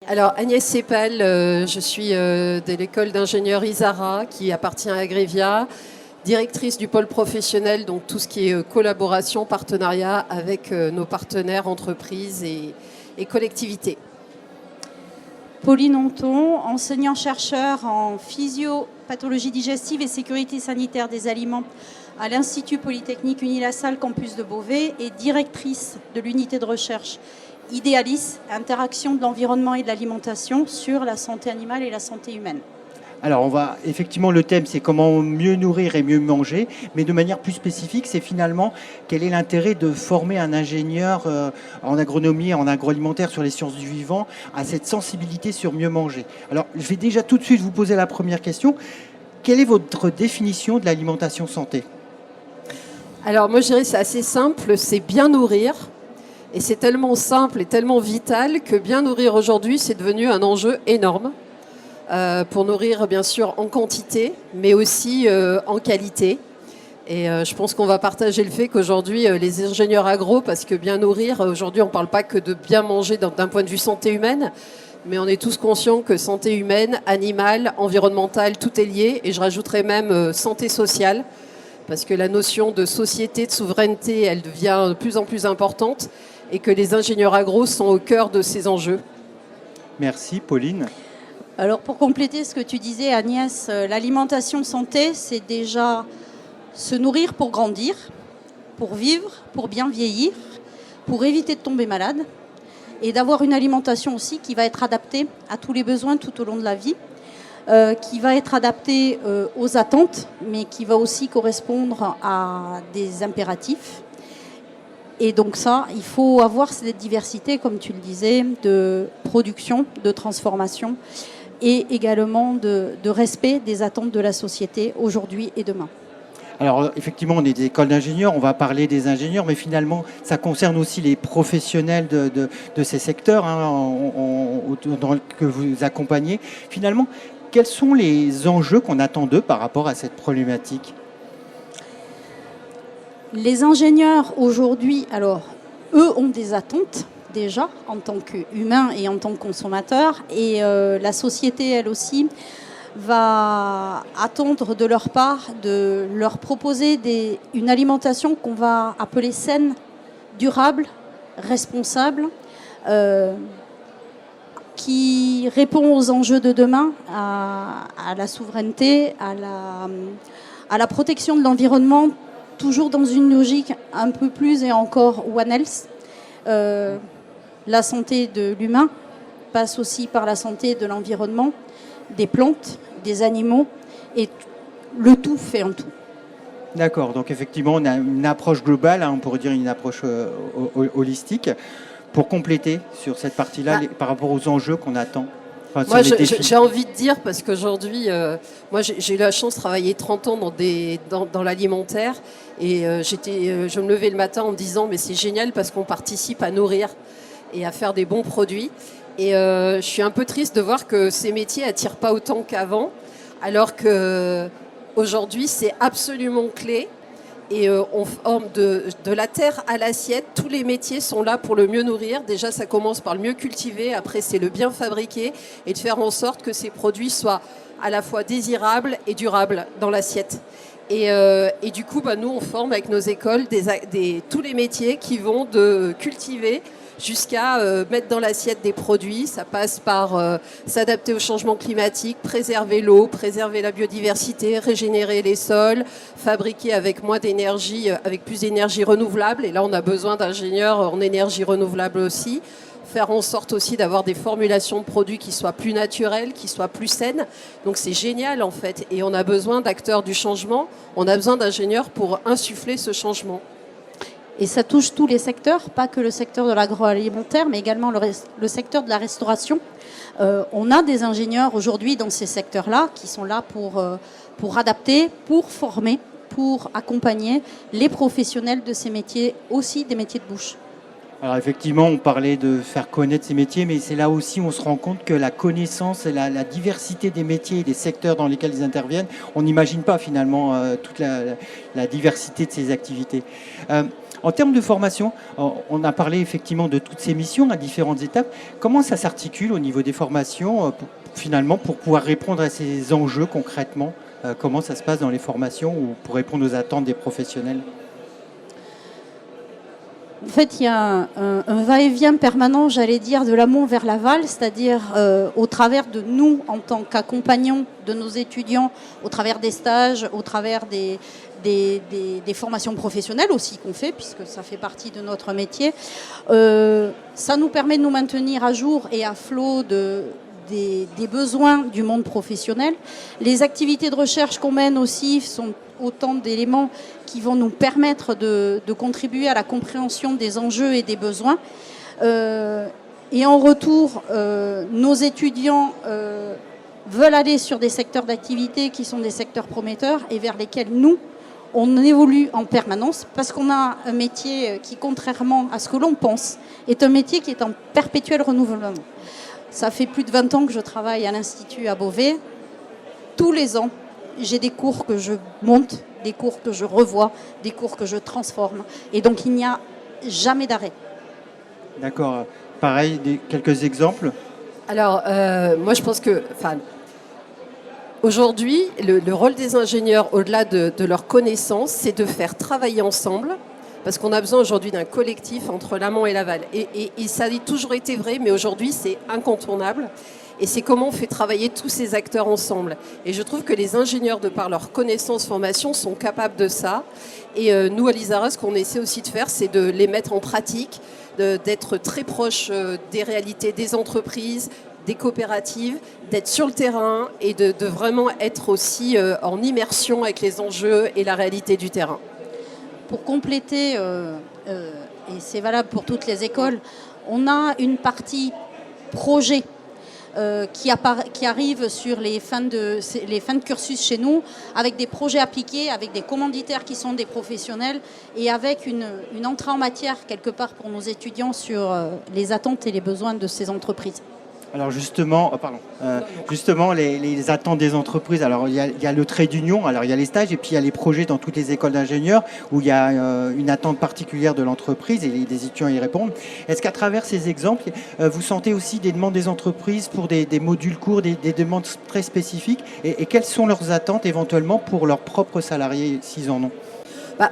Alors Agnès Sepal, je suis de l'école d'ingénieurs Isara qui appartient à Agrivia, directrice du pôle professionnel, donc tout ce qui est collaboration, partenariat avec nos partenaires, entreprises et collectivités. Pauline Honton, enseignant-chercheur en physiopathologie digestive et sécurité sanitaire des aliments à l'Institut Polytechnique Unilassal Campus de Beauvais et directrice de l'unité de recherche Idéalis, interaction de l'environnement et de l'alimentation sur la santé animale et la santé humaine. Alors, effectivement, le thème, c'est comment mieux nourrir et mieux manger, mais de manière plus spécifique, c'est finalement quel est l'intérêt de former un ingénieur en agronomie, en agroalimentaire, sur les sciences du vivant, à cette sensibilité sur mieux manger. Alors, je vais déjà tout de suite vous poser la première question. Quelle est votre définition de l'alimentation santé ? Alors moi, je dirais que c'est assez simple, c'est bien nourrir. Et c'est tellement simple et tellement vital que bien nourrir aujourd'hui, c'est devenu un enjeu énorme. Pour nourrir bien sûr en quantité, mais aussi en qualité. Et je pense qu'on va partager le fait qu'aujourd'hui, les ingénieurs agro, parce que bien nourrir, aujourd'hui on ne parle pas que de bien manger d'un point de vue santé humaine, mais on est tous conscients que santé humaine, animale, environnementale, tout est lié. Et je rajouterais même santé sociale, parce que la notion de société, de souveraineté, elle devient de plus en plus importante et que les ingénieurs agro sont au cœur de ces enjeux. Merci, Pauline. Alors pour compléter ce que tu disais Agnès, l'alimentation santé, c'est déjà se nourrir pour grandir, pour vivre, pour bien vieillir, pour éviter de tomber malade et d'avoir une alimentation aussi qui va être adaptée à tous les besoins tout au long de la vie, qui va être adaptée aux attentes, mais qui va aussi correspondre à des impératifs. Et donc ça, il faut avoir cette diversité, comme tu le disais, de production, de transformation et également de respect des attentes de la société aujourd'hui et demain. Alors effectivement, on est des écoles d'ingénieurs, on va parler des ingénieurs, mais finalement, ça concerne aussi les professionnels de ces secteurs que vous accompagnez. Finalement, quels sont les enjeux qu'on attend d'eux par rapport à cette problématique ? Les ingénieurs aujourd'hui, alors, eux ont des attentes déjà en tant qu'humains et en tant que consommateurs. Et la société, elle aussi, va attendre de leur part de leur proposer une alimentation qu'on va appeler saine, durable, responsable, qui répond aux enjeux de demain, à la souveraineté, à la protection de l'environnement, toujours dans une logique un peu plus et encore One Health. La santé de l'humain passe aussi par la santé de l'environnement, des plantes, des animaux, et le tout fait un tout. D'accord, donc effectivement, on a une approche globale, on pourrait dire une approche holistique. Pour compléter sur cette partie-là, par rapport aux enjeux qu'on attend. Moi, j'ai envie de dire, parce qu'aujourd'hui, moi, j'ai eu la chance de travailler 30 ans dans l'alimentaire, et je me levais le matin en me disant, mais c'est génial parce qu'on participe à nourrir et à faire des bons produits. Et je suis un peu triste de voir que ces métiers attirent pas autant qu'avant, alors qu'aujourd'hui, c'est absolument clé. Et on forme de la terre à l'assiette. Tous les métiers sont là pour le mieux nourrir. Déjà, ça commence par le mieux cultiver. Après, c'est le bien fabriquer et de faire en sorte que ces produits soient à la fois désirables et durables dans l'assiette. Et du coup, nous, on forme avec nos écoles tous les métiers qui vont de cultiver jusqu'à mettre dans l'assiette des produits. Ça passe par s'adapter au changement climatique, préserver l'eau, préserver la biodiversité, régénérer les sols, fabriquer avec moins d'énergie, avec plus d'énergie renouvelable. Et là, on a besoin d'ingénieurs en énergie renouvelable aussi. Faire en sorte aussi d'avoir des formulations de produits qui soient plus naturelles, qui soient plus saines. Donc c'est génial en fait. Et on a besoin d'acteurs du changement. On a besoin d'ingénieurs pour insuffler ce changement. Et ça touche tous les secteurs, pas que le secteur de l'agroalimentaire, mais également le secteur de la restauration. On a des ingénieurs aujourd'hui dans ces secteurs-là qui sont là pour adapter, pour former, pour accompagner les professionnels de ces métiers, aussi des métiers de bouche. Alors effectivement, on parlait de faire connaître ces métiers, mais c'est là aussi où on se rend compte que la connaissance et la diversité des métiers et des secteurs dans lesquels ils interviennent, on n'imagine pas finalement toute la diversité de ces activités. En termes de formation, on a parlé effectivement de toutes ces missions à différentes étapes. Comment ça s'articule au niveau des formations finalement pour pouvoir répondre à ces enjeux concrètement? Comment ça se passe dans les formations ou pour répondre aux attentes des professionnels? En fait, il y a un va-et-vient permanent, j'allais dire, de l'amont vers l'aval, c'est-à-dire au travers de nous, en tant qu'accompagnants de nos étudiants, au travers des stages, au travers des formations professionnelles aussi qu'on fait, puisque ça fait partie de notre métier. Ça nous permet de nous maintenir à jour et à flot des besoins du monde professionnel. Les activités de recherche qu'on mène aussi sont autant d'éléments qui vont nous permettre de contribuer à la compréhension des enjeux et des besoins. Et en retour, nos étudiants veulent aller sur des secteurs d'activité qui sont des secteurs prometteurs et vers lesquels nous, on évolue en permanence parce qu'on a un métier qui, contrairement à ce que l'on pense, est un métier qui est en perpétuel renouvellement. Ça fait plus de 20 ans que je travaille à l'Institut à Beauvais. Tous les ans, j'ai des cours que je monte, des cours que je revois, des cours que je transforme. Et donc, il n'y a jamais d'arrêt. D'accord. Pareil, quelques exemples? Alors, moi, je pense que... Aujourd'hui, le rôle des ingénieurs, au-delà de leurs connaissances, c'est de faire travailler ensemble, parce qu'on a besoin aujourd'hui d'un collectif entre l'amont et l'aval. Et ça a toujours été vrai, mais aujourd'hui, c'est incontournable. Et c'est comment on fait travailler tous ces acteurs ensemble. Et je trouve que les ingénieurs, de par leurs connaissances, formation, sont capables de ça. Et nous, à l'ISARA, ce qu'on essaie aussi de faire, c'est de les mettre en pratique, d'être très proches des réalités des entreprises, des coopératives, d'être sur le terrain et de vraiment être aussi en immersion avec les enjeux et la réalité du terrain. Pour compléter, et c'est valable pour toutes les écoles, on a une partie projet qui arrive sur les fins de cursus chez nous, avec des projets appliqués, avec des commanditaires qui sont des professionnels et avec une entrée en matière quelque part pour nos étudiants sur les attentes et les besoins de ces entreprises. Alors justement, justement les attentes des entreprises. Alors il y a le trait d'union, alors il y a les stages et puis il y a les projets dans toutes les écoles d'ingénieurs où il y a une attente particulière de l'entreprise et les étudiants y répondent. Est-ce qu'à travers ces exemples, vous sentez aussi des demandes des entreprises pour des modules courts, des demandes très spécifiques et quelles sont leurs attentes éventuellement pour leurs propres salariés s'ils en ont?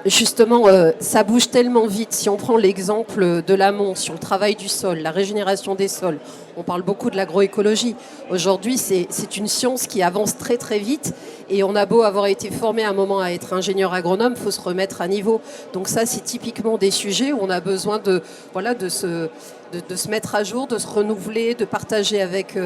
Justement, ça bouge tellement vite. Si on prend l'exemple de l'amont sur le travail du sol, la régénération des sols, on parle beaucoup de l'agroécologie. Aujourd'hui, c'est une science qui avance très très vite et on a beau avoir été formé à un moment à être ingénieur agronome, il faut se remettre à niveau. Donc ça, c'est typiquement des sujets où on a besoin de se mettre à jour, de se renouveler, de partager avec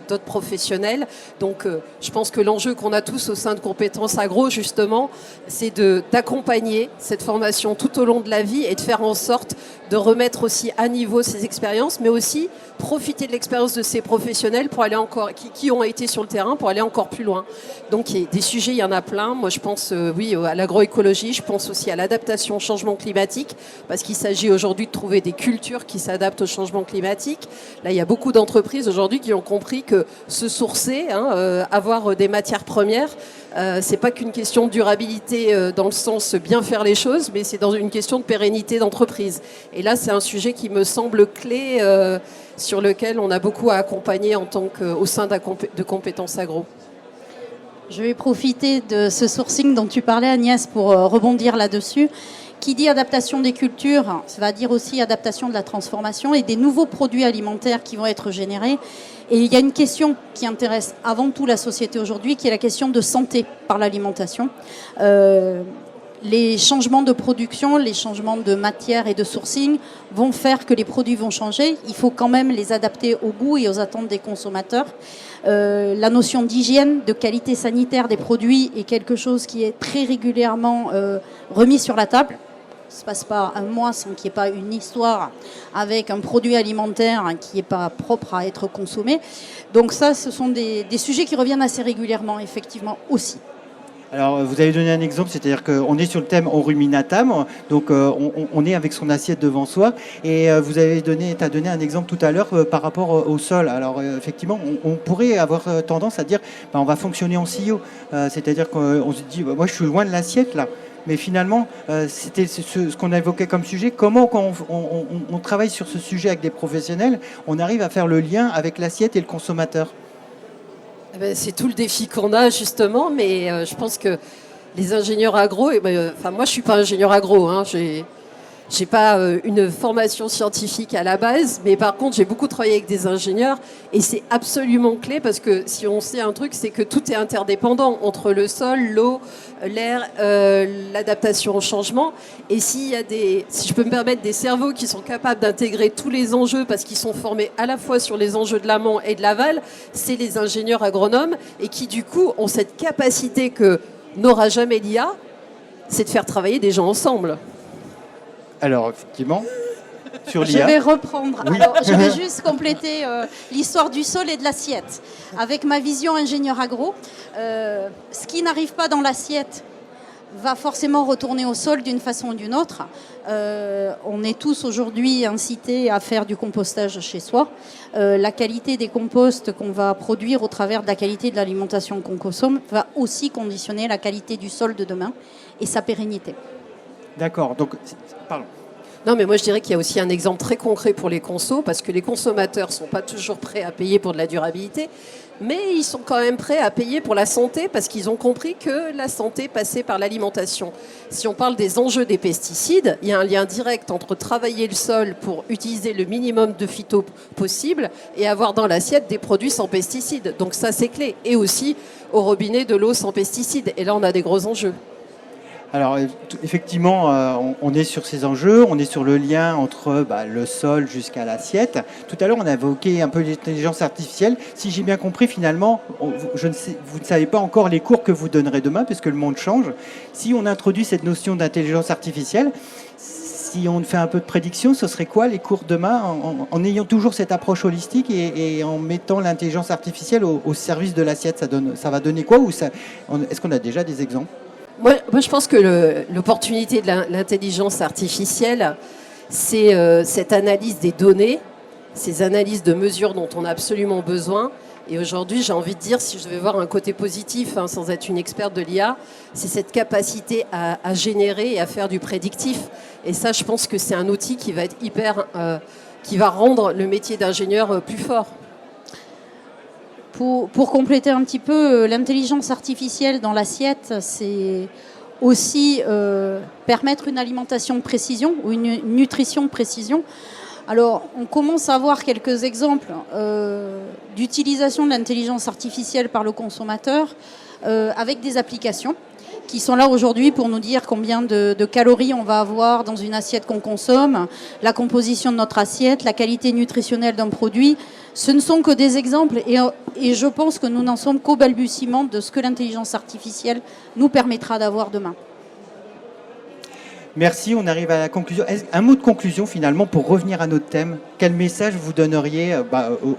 d'autres professionnels. Donc je pense que l'enjeu qu'on a tous au sein de Compétences Agro, justement, c'est d'accompagner cette formation tout au long de la vie et de faire en sorte de remettre aussi à niveau ces expériences, mais aussi profiter de l'expérience de ces professionnels pour aller qui ont été sur le terrain pour aller encore plus loin. Donc des sujets, il y en a plein. Moi, je pense à l'agroécologie, je pense aussi à l'adaptation au changement climatique, parce qu'il s'agit aujourd'hui de trouver des cultures qui s'adaptent au changement climatique. Là, il y a beaucoup d'entreprises aujourd'hui qui ont compris que se sourcer, avoir des matières premières, c'est pas qu'une question de durabilité dans le sens bien faire les choses, mais c'est dans une question de pérennité d'entreprise. Et là, c'est un sujet qui me semble clé sur lequel on a beaucoup à accompagner au sein de Compétences Agro. Je vais profiter de ce sourcing dont tu parlais, Agnès, pour rebondir là-dessus. Qui dit adaptation des cultures, ça va dire aussi adaptation de la transformation et des nouveaux produits alimentaires qui vont être générés. Et il y a une question qui intéresse avant tout la société aujourd'hui, qui est la question de santé par l'alimentation. Les changements de production, les changements de matière et de sourcing vont faire que les produits vont changer. Il faut quand même les adapter au goût et aux attentes des consommateurs. La notion d'hygiène, de qualité sanitaire des produits est quelque chose qui est très régulièrement remis sur la table. Il ne se passe pas un mois sans qu'il n'y ait pas une histoire avec un produit alimentaire qui n'est pas propre à être consommé. Donc ça, ce sont des sujets qui reviennent assez régulièrement, effectivement, aussi. Alors, vous avez donné un exemple, c'est-à-dire qu'on est sur le thème on ruminatam, donc on est avec son assiette devant soi, et tu as donné un exemple tout à l'heure par rapport au sol. Alors, effectivement, on pourrait avoir tendance à dire, on va fonctionner en silo, c'est-à-dire qu'on se dit, moi je suis loin de l'assiette là, Mais finalement, c'était ce qu'on a évoqué comme sujet. Comment, quand on travaille sur ce sujet avec des professionnels, on arrive à faire le lien avec l'assiette et le consommateur? Eh ben, c'est tout le défi qu'on a justement, mais je pense que les ingénieurs agro, moi je suis pas ingénieur agro, hein, j'ai pas une formation scientifique à la base, mais par contre j'ai beaucoup travaillé avec des ingénieurs et c'est absolument clé parce que si on sait un truc, c'est que tout est interdépendant entre le sol, l'eau, l'air, l'adaptation au changement. Et s'il y a si je peux me permettre, des cerveaux qui sont capables d'intégrer tous les enjeux parce qu'ils sont formés à la fois sur les enjeux de l'amont et de l'aval, c'est les ingénieurs agronomes et qui du coup ont cette capacité que n'aura jamais l'IA, c'est de faire travailler des gens ensemble. Alors, effectivement, sur Je l'IA... vais reprendre. Oui. Alors, je vais juste compléter l'histoire du sol et de l'assiette. Avec ma vision ingénieur agro, ce qui n'arrive pas dans l'assiette va forcément retourner au sol d'une façon ou d'une autre. On est tous aujourd'hui incités à faire du compostage chez soi. La qualité des composts qu'on va produire au travers de la qualité de l'alimentation qu'on consomme va aussi conditionner la qualité du sol de demain et sa pérennité. D'accord, donc, pardon. Non, mais moi je dirais qu'il y a aussi un exemple très concret pour les consos, parce que les consommateurs ne sont pas toujours prêts à payer pour de la durabilité, mais ils sont quand même prêts à payer pour la santé, parce qu'ils ont compris que la santé passait par l'alimentation. Si on parle des enjeux des pesticides, il y a un lien direct entre travailler le sol pour utiliser le minimum de phyto possible et avoir dans l'assiette des produits sans pesticides. Donc ça c'est clé. Et aussi au robinet de l'eau sans pesticides. Et là on a des gros enjeux. Alors effectivement, on est sur ces enjeux, on est sur le lien entre le sol jusqu'à l'assiette. Tout à l'heure, on a évoqué un peu l'intelligence artificielle. Si j'ai bien compris, finalement, vous ne savez pas encore les cours que vous donnerez demain, puisque le monde change. Si on introduit cette notion d'intelligence artificielle, si on fait un peu de prédiction, ce serait quoi les cours demain, en ayant toujours cette approche holistique et en mettant l'intelligence artificielle au service de l'assiette, ça va donner quoi, est-ce qu'on a déjà des exemples? Moi, je pense que l'opportunité de l'intelligence artificielle, c'est cette analyse des données, ces analyses de mesures dont on a absolument besoin. Et aujourd'hui, j'ai envie de dire, si je devais voir un côté positif, sans être une experte de l'IA, c'est cette capacité à générer et à faire du prédictif. Et ça, je pense que c'est un outil qui va être qui va rendre le métier d'ingénieur plus fort. Pour compléter un petit peu, l'intelligence artificielle dans l'assiette, c'est aussi permettre une alimentation de précision ou une nutrition de précision. Alors, on commence à avoir quelques exemples d'utilisation de l'intelligence artificielle par le consommateur avec des applications qui sont là aujourd'hui pour nous dire combien de calories on va avoir dans une assiette qu'on consomme, la composition de notre assiette, la qualité nutritionnelle d'un produit. Ce ne sont que des exemples et je pense que nous n'en sommes qu'au balbutiement de ce que l'intelligence artificielle nous permettra d'avoir demain. Merci, on arrive à la conclusion. Un mot de conclusion finalement pour revenir à notre thème. Quel message vous donneriez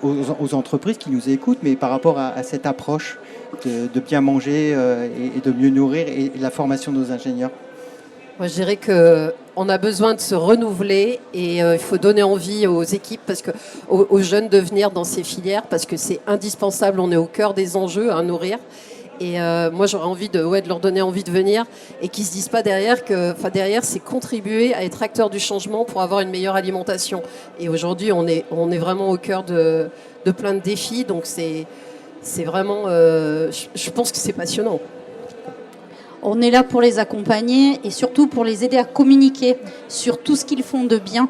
aux entreprises qui nous écoutent, mais par rapport à cette approche de bien manger et de mieux nourrir et la formation de nos ingénieurs? Moi, je dirais qu'on a besoin de se renouveler et il faut donner envie aux équipes, aux jeunes de venir dans ces filières parce que c'est indispensable. On est au cœur des enjeux à nourrir. Et moi, j'aurais envie de leur donner envie de venir et qu'ils ne se disent pas derrière c'est contribuer à être acteur du changement pour avoir une meilleure alimentation. Et aujourd'hui, on est vraiment au cœur de plein de défis. Donc, c'est vraiment... je pense que c'est passionnant. On est là pour les accompagner et surtout pour les aider à communiquer sur tout ce qu'ils font de bien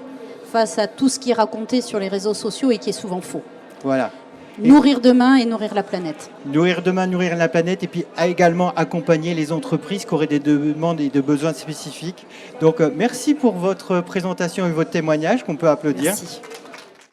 face à tout ce qui est raconté sur les réseaux sociaux et qui est souvent faux. Voilà. Nourrir demain et nourrir la planète. Nourrir demain, nourrir la planète et puis également accompagner les entreprises qui auraient des demandes et des besoins spécifiques. Donc merci pour votre présentation et votre témoignage qu'on peut applaudir. Merci.